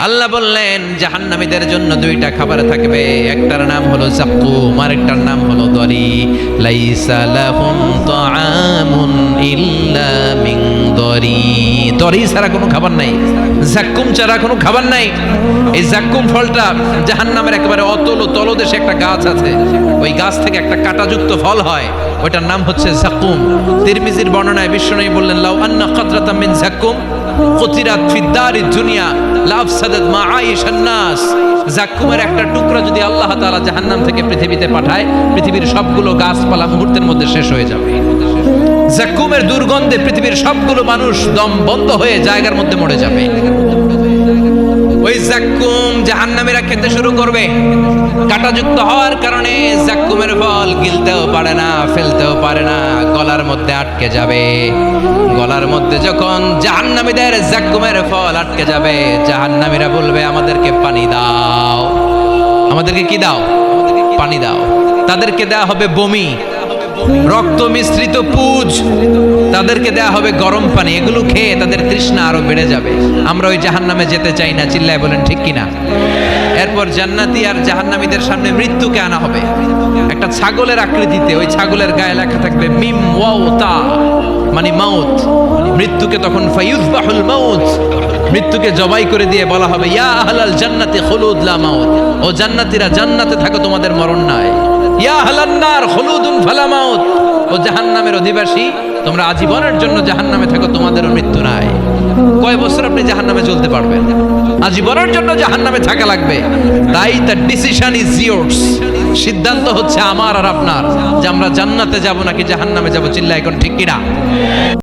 আল্লাহ বললেন জাহান্নামীদের জন্য দুইটা খাবার থাকবে, একটার নাম হলো যাক্কুম, আরেকটার নাম হলো দরি। লাইসা লাহুম তাআমুন ইল্লা মিন দরি। দরি ছাড়া কোনো খাবার নাই, যাক্কুম ছাড়া কোনো খাবার নাই। এই যাক্কুম ফলটা জাহান্নামের একেবারে অতল তলদেশে একটা গাছ আছে, ওই গাছ থেকে একটা কাঁটাযুক্ত ফল হয়, ওইটার নাম হচ্ছে যাক্কুম। তিরমিজির বর্ণনায় বিশ্বনবী বললেন, লাউ আন্না কাতরাতাম মিন যাক্কুম কুতিরাত ফিদ দারিদ দুনিয়া লাফসাদাত মাআইশান নাস। যাক্কুমের একটা টুকরা যদি আল্লাহ তাআলা জাহান্নাম থেকে পৃথিবীতে পাঠায়, পৃথিবীর সবগুলো গাছপালা মুহূর্তের মধ্যে শেষ হয়ে যাবে। যাক্কুমের দুর্গন্ধে পৃথিবীর সবগুলো মানুষ দম বন্ধ হয়ে জায়গার মধ্যে মরে যাবে। ওই যাক্কুম জাহান্নামীরা খেতে শুরু করবে। কাঁটাযুক্ত হওয়ার কারণে যাক্কুমের ফল গিলতেও পারে না, ফেলতেও পারে না, গলার মধ্যে আটকে যাবে। গলার মধ্যে যখন জাহান্নামীদের যাক্কুমের ফল আটকে যাবে, জাহান্নামীরা বলবে, আমাদেরকে পানি দাও। আমাদেরকে কি দাও? পানি দাও। তাদেরকে দেয়া হবে বমি, রক্ত মিশ্রিত পুজ, তাদেরকে দেয়া হবে গরম পানি। এগুলো খেয়ে তাদের তৃষ্ণা আরো বেড়ে যাবে। আমরা ওই জাহান্নামে যেতে চাই না, চিল্লায় বলেন ঠিক কিনা। এরপর জান্নাতি আর জাহান্নামীদের সামনে মৃত্যুকে আনা হবে একটা ছাগলের আকৃতিতে। ওই ছাগলের গায়ে লেখা থাকবে মিম ওয়াও তা, মানে মাউত। মৃত্যুকে তখন ফায়ুযবাহুল মাউত, মৃত্যুকে জবাই করে দিয়ে বলা হবে, ইয়া আহলাল জান্নাতি খুলুদ লা মাউত। ও জান্নাতীরা, জান্নাতে থাকো, তোমাদের মরণ নাই। ইয়া আহলান নার খুলুদুন ফালা মাউত। ও জাহান্নামের অধিবাসী, তোমরা আজীবনের জন্য জাহান্নামে থাকো, তোমাদেরও মৃত্যু নাই। কয় বছর আপনি জাহান্নামে চলতে পারবেন? আজীবনের জন্য জাহান্নামে থাকা লাগবে। তাই দ্য ডিসিশন ইজ ইয়োর্স। সিদ্ধান্ত হচ্ছে আমার আর আপনার, যে আমরা জান্নাতে যাব নাকি জাহান্নামে যাব। চিল্লা এখন ঠিক কিনা?